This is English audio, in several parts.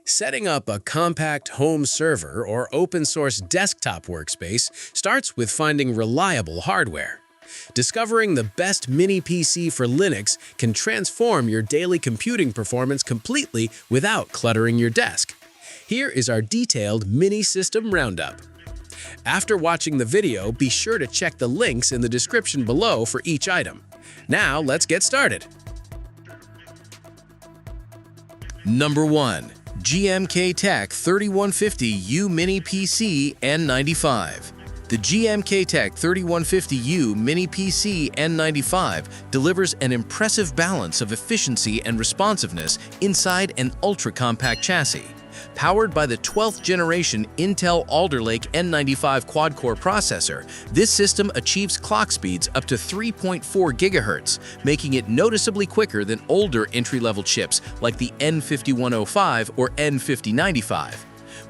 Setting up a compact home server or open-source desktop workspace starts with finding reliable hardware. Discovering the best mini PC for Linux can transform your daily computing performance completely without cluttering your desk. Here is our detailed mini system roundup. After watching the video, be sure to check the links in the description below for each item. Now, let's get started. Number 1. GMKtec 3150U Mini PC N95. The GMKtec 3150U Mini PC N95 delivers an impressive balance of efficiency and responsiveness inside an ultra-compact chassis. Powered by the 12th generation Intel Alder Lake N95 quad-core processor, this system achieves clock speeds up to 3.4 GHz, making it noticeably quicker than older entry-level chips like the N5105 or N5095.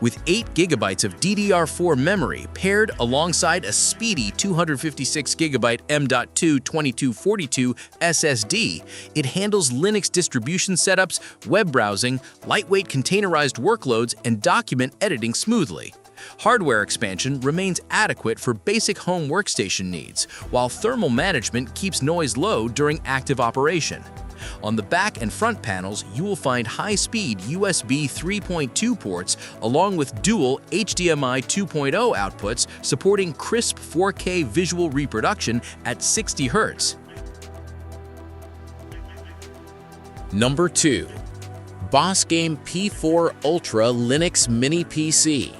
With 8 GB of DDR4 memory paired alongside a speedy 256 GB M.2 2242 SSD, it handles Linux distribution setups, web browsing, lightweight containerized workloads, and document editing smoothly. Hardware expansion remains adequate for basic home workstation needs, while thermal management keeps noise low during active operation. On the back and front panels, you will find high-speed USB 3.2 ports along with dual HDMI 2.0 outputs supporting crisp 4K visual reproduction at 60 Hz. Number 2. BOSGAME P4 Ultra Linux Mini PC.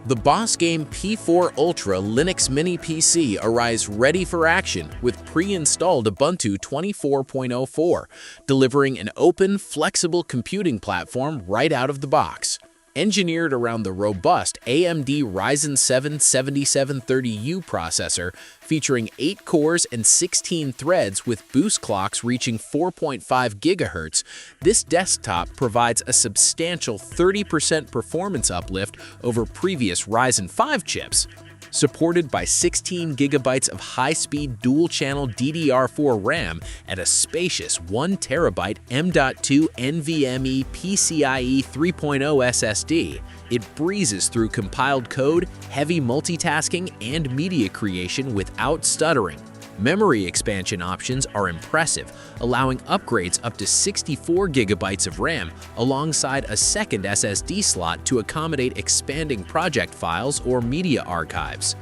The BOSGAME P4 Ultra Linux Mini PC arrives ready for action with pre-installed Ubuntu 24.04, delivering an open, flexible computing platform right out of the box. Engineered around the robust AMD Ryzen 7 7730U processor, featuring 8 cores and 16 threads with boost clocks reaching 4.5 GHz, this desktop provides a substantial 30% performance uplift over previous Ryzen 5 chips. Supported by 16 GB of high-speed dual-channel DDR4 RAM and a spacious 1 TB M.2 NVMe PCIe 3.0 SSD, it breezes through compiled code, heavy multitasking, and media creation without stuttering. Memory expansion options are impressive, allowing upgrades up to 64 GB of RAM alongside a second SSD slot to accommodate expanding project files or media archives.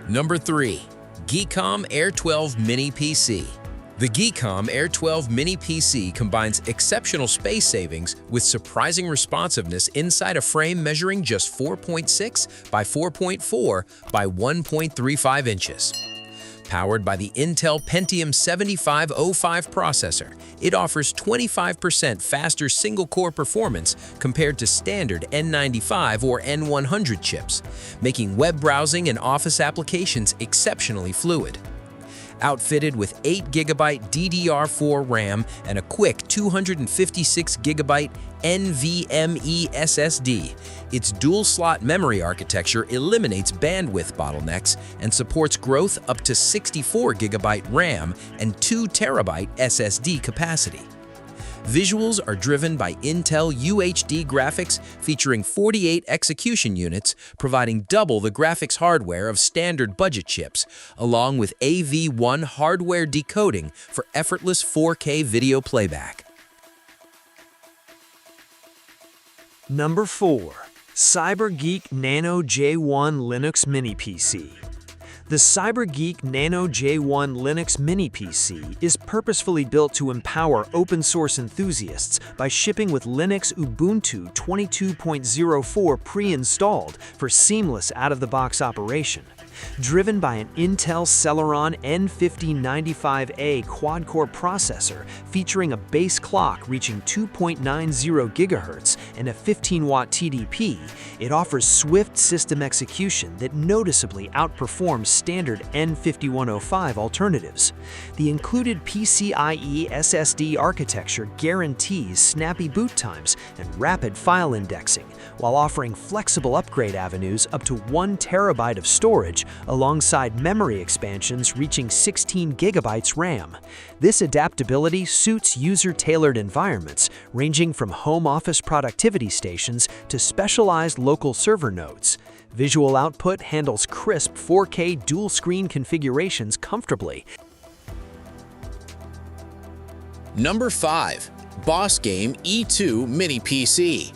Number 3. GEEKOM Air 12 Mini PC. The GEEKOM Air 12 Mini PC combines exceptional space savings with surprising responsiveness inside a frame measuring just 4.6 by 4.4 by 1.35 inches. Powered by the Intel Pentium 7505 processor, it offers 25% faster single-core performance compared to standard N95 or N100 chips, making web browsing and office applications exceptionally fluid. Outfitted with 8 GB DDR4 RAM and a quick 256 GB NVMe SSD, its dual-slot memory architecture eliminates bandwidth bottlenecks and supports growth up to 64 GB RAM and 2 TB SSD capacity. Visuals are driven by Intel UHD graphics featuring 48 execution units, providing double the graphics hardware of standard budget chips, along with AV1 hardware decoding for effortless 4K video playback. Number 4. CyberGeek Nano J1 Linux Mini PC. The CyberGeek Nano J1 Linux Mini PC is purposefully built to empower open-source enthusiasts by shipping with Linux Ubuntu 22.04 pre-installed for seamless out-of-the-box operation. Driven by an Intel Celeron N5095A quad-core processor featuring a base clock reaching 2.90 GHz and a 15-watt TDP, it offers swift system execution that noticeably outperforms standard N5105 alternatives. The included PCIe SSD architecture guarantees snappy boot times and rapid file indexing, while offering flexible upgrade avenues up to 1 terabyte of storage alongside memory expansions reaching 16 gigabytes RAM. This adaptability suits user-tailored environments, ranging from home office productivity stations to specialized local server nodes. Visual output handles crisp 4K dual-screen configurations comfortably. Number 5. BOSGAME E2 Mini PC.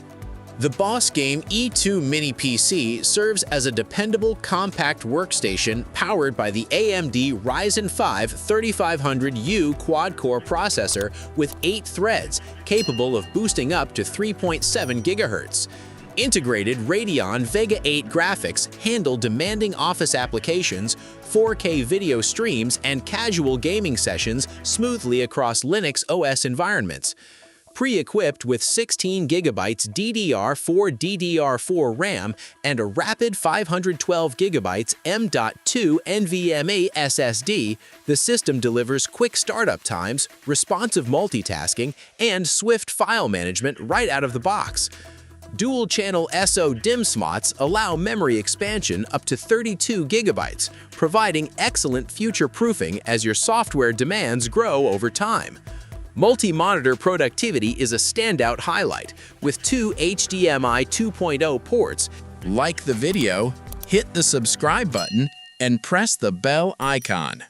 The BOSGAME E2 Mini PC serves as a dependable, compact workstation powered by the AMD Ryzen 5 3500U quad-core processor with 8 threads, capable of boosting up to 3.7 GHz. Integrated Radeon Vega 8 graphics handle demanding office applications, 4K video streams, and casual gaming sessions smoothly across Linux OS environments. Pre-equipped with 16 GB DDR4 RAM and a rapid 512 GB M.2 NVMe SSD, the system delivers quick startup times, responsive multitasking, and swift file management right out of the box. Dual-channel SO DIMM slots allow memory expansion up to 32 GB, providing excellent future-proofing as your software demands grow over time. Multi-monitor productivity is a standout highlight, with 2 HDMI 2.0 ports. Like the video, hit the subscribe button, and press the bell icon.